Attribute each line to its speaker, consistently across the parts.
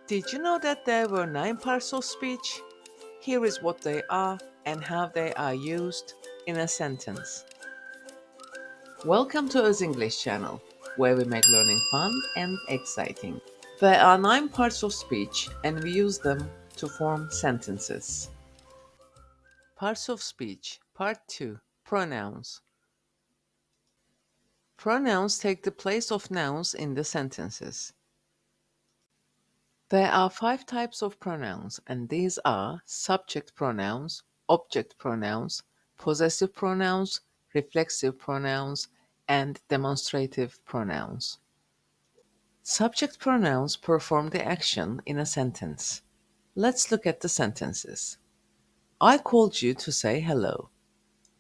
Speaker 1: Did you know that there were 9 parts of speech? Here is what they are and how they are used in a sentence. Welcome to Öz English channel, where we make learning fun and exciting. There are 9 parts of speech and we use them to form sentences. Parts of speech, Part 2, Pronouns. Pronouns take the place of nouns in the sentences. There are 5 types of pronouns, and these are subject pronouns, object pronouns, possessive pronouns, reflexive pronouns, and demonstrative pronouns. Subject pronouns perform the action in a sentence. Let's look at the sentences. I called you to say hello.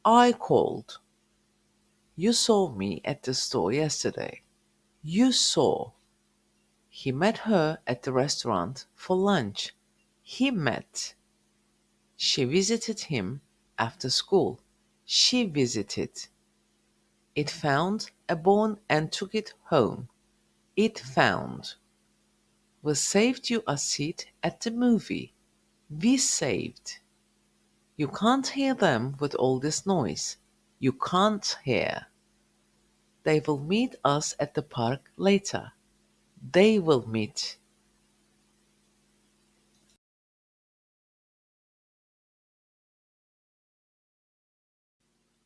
Speaker 1: I called. You saw me at the store yesterday. You saw. He met her at the restaurant for lunch. He met. She visited him after school. She visited. It found a bone and took it home. It found. We saved you a seat at the movie. We saved. You can't hear them with all this noise. You can't hear. They will meet us at the park later. They will meet.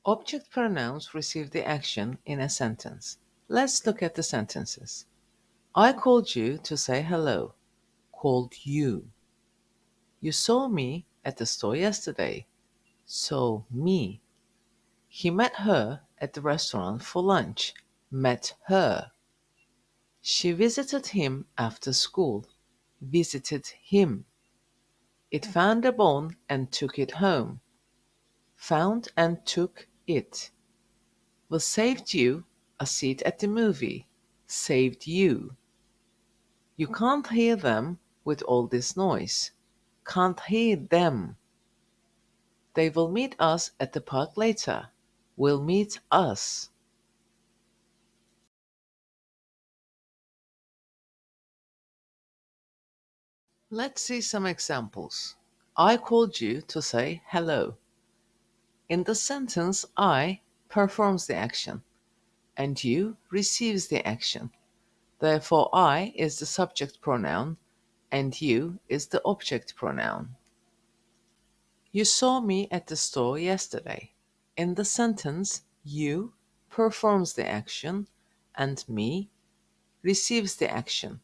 Speaker 1: Object pronouns receive the action in a sentence. Let's look at the sentences. I called you to say hello. Called you. You saw me at the store yesterday. Saw me. He met her at the restaurant for lunch. Met her. She visited him after school. Visited him. It found a bone and took it home. Found and took it. We saved you a seat at the movie. Saved you. You can't hear them with all this noise. Can't hear them. They will meet us at the park later. Will meet us. Let's see some examples. I called you to say hello. In the sentence, I performs the action and you receives the action. Therefore, I is the subject pronoun and you is the object pronoun. You saw me at the store yesterday. In the sentence, you performs the action and me receives the action.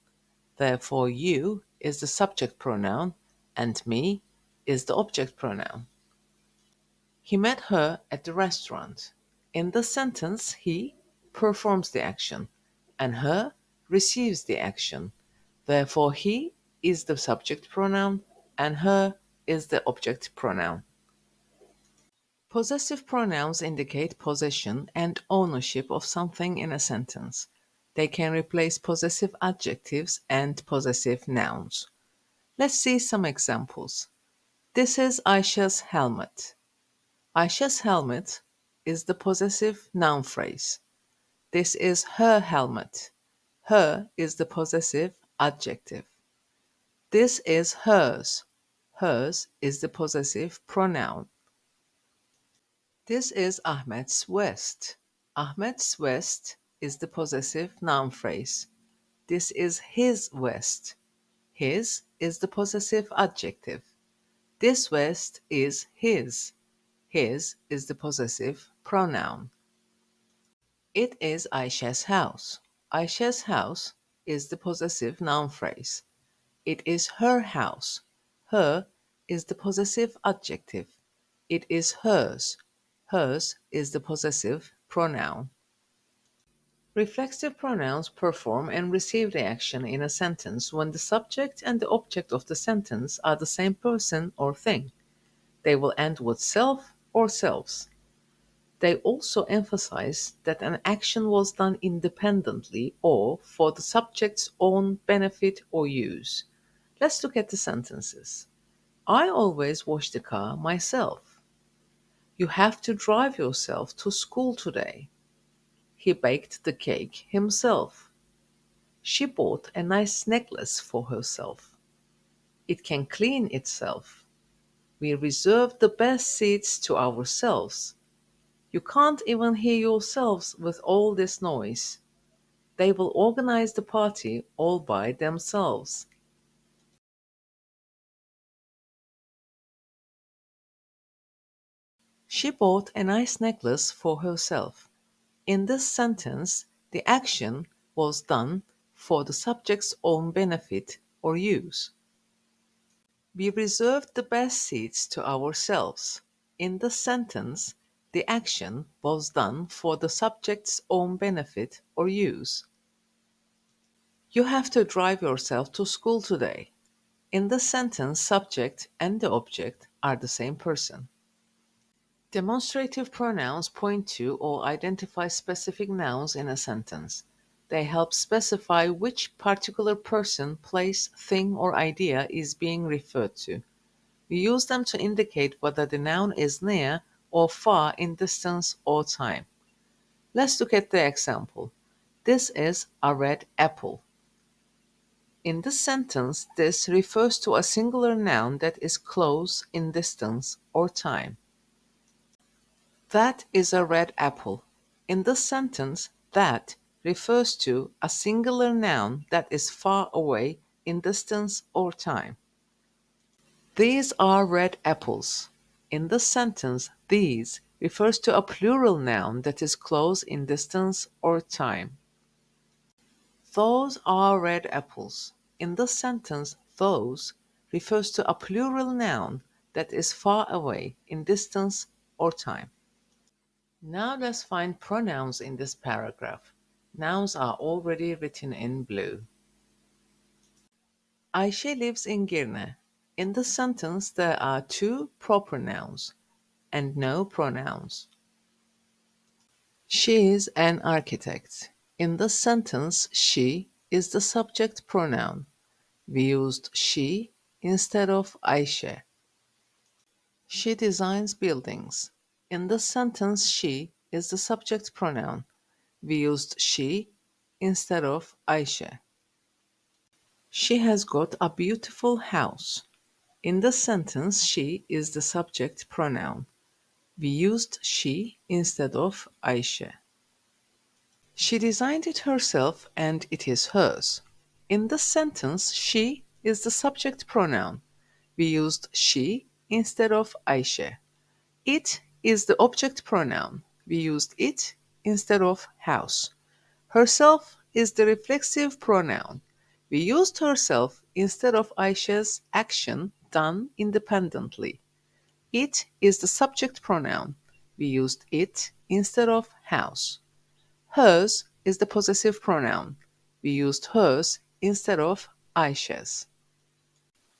Speaker 1: Therefore, you is the subject pronoun and me is the object pronoun. He met her at the restaurant. In the sentence, he performs the action and her receives the action. Therefore, he is the subject pronoun and her is the object pronoun. Possessive pronouns indicate possession and ownership of something in a sentence. They can replace possessive adjectives and possessive nouns. Let's see some examples. This is Aisha's helmet. Aisha's helmet is the possessive noun phrase. This is her helmet. Her is the possessive adjective. This is hers. Hers is the possessive pronoun. This is Ahmet's vest. Ahmet's vest is the possessive noun phrase. This is his vest. His is the possessive adjective. This vest is his. His is the possessive pronoun. It is Aisha's house. Aisha's house is the possessive noun phrase. It is her house. Her is the possessive adjective. It is hers. Hers is the possessive pronoun. Reflexive pronouns perform and receive the action in a sentence when the subject and the object of the sentence are the same person or thing. They will end with self or selves. They also emphasize that an action was done independently or for the subject's own benefit or use. Let's look at the sentences. I always wash the car myself. You have to drive yourself to school today. He baked the cake himself. She bought a nice necklace for herself. It can clean itself. We reserve the best seats to ourselves. You can't even hear yourselves with all this noise. They will organize the party all by themselves. She bought a nice necklace for herself. In this sentence, the action was done for the subject's own benefit or use. We reserved the best seats to ourselves. In the sentence, the action was done for the subject's own benefit or use. You have to drive yourself to school today. In the sentence, subject and the object are the same person. Demonstrative pronouns point to or identify specific nouns in a sentence. They help specify which particular person, place, thing, or idea is being referred to. We use them to indicate whether the noun is near or far in distance or time. Let's look at the example. This is a red apple. In this sentence, this refers to a singular noun that is close in distance or time. That is a red apple. In this sentence, that refers to a singular noun that is far away in distance or time. These are red apples. In this sentence, these refers to a plural noun that is close in distance or time. Those are red apples. In this sentence, those refers to a plural noun that is far away in distance or time. Now let's find pronouns in this paragraph. Nouns are already written in blue. Ayşe lives in Girne. In this sentence, there are two proper nouns and no pronouns. She is an architect. In this sentence, she is the subject pronoun. We used she instead of Ayşe. She designs buildings. In this sentence, she is the subject pronoun. We used she instead of Ayşe. She has got a beautiful house. In this sentence, she is the subject pronoun. We used she instead of Ayşe. She designed it herself and it is hers. In this sentence, she is the subject pronoun. We used she instead of Ayşe. It is the object pronoun. We used it instead of house. Herself is the reflexive pronoun. We used herself instead of Ayşe's action done independently. It is the subject pronoun. We used it instead of house. Hers is the possessive pronoun. We used hers instead of Ayşe's.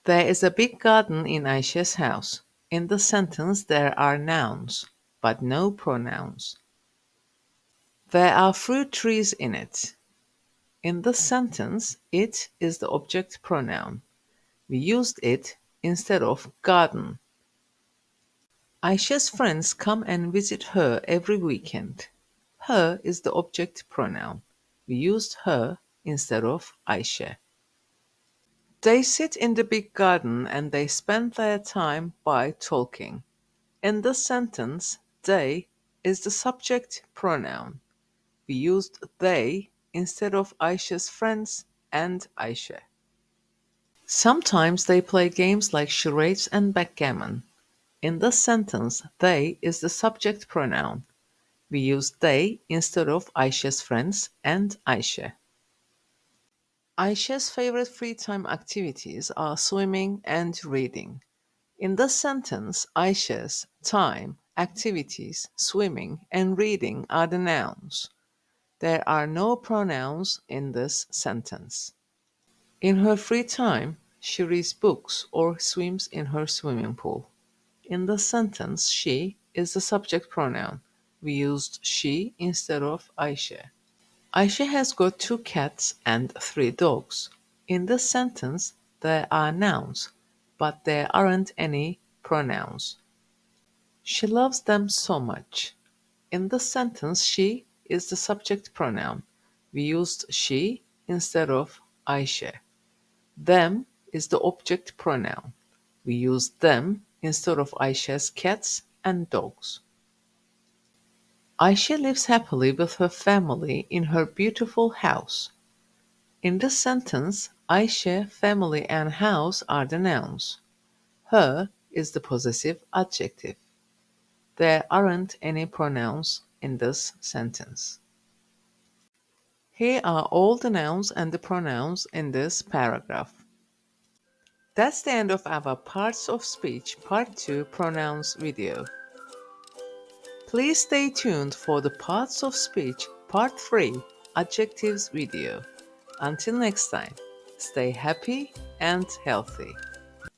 Speaker 1: There is a big garden in Ayşe's house. In the sentence, there are nouns, but no pronouns. There are fruit trees in it. In the sentence, it is the object pronoun. We used it instead of garden. Ayşe's friends come and visit her every weekend. Her is the object pronoun. We used her instead of Ayşe. They sit in the big garden and they spend their time by talking. In this sentence, they is the subject pronoun. We used they instead of Ayşe's friends and Ayşe. Sometimes they play games like charades and backgammon. In this sentence, they is the subject pronoun. We use they instead of Ayşe's friends and Ayşe. Ayşe's favorite free time activities are swimming and reading. In this sentence, Ayşe's time, activities, swimming, and reading are the nouns. There are no pronouns in this sentence. In her free time, she reads books or swims in her swimming pool. In the sentence, she is the subject pronoun. We used she instead of Ayşe. Ayşe has got two cats and three dogs. In this sentence, there are nouns, but there aren't any pronouns. She loves them so much. In this sentence, she is the subject pronoun. We used she instead of Ayşe. Them is the object pronoun. We use them instead of Aisha's cats and dogs. Aisha lives happily with her family in her beautiful house. In this sentence, Aisha, family, and house are the nouns. Her is the possessive adjective. There aren't any pronouns in this sentence. Here are all the nouns and the pronouns in this paragraph. That's the end of our Parts of Speech Part 2 Pronouns video. Please stay tuned for the Parts of Speech Part 3 Adjectives video. Until next time, stay happy and healthy.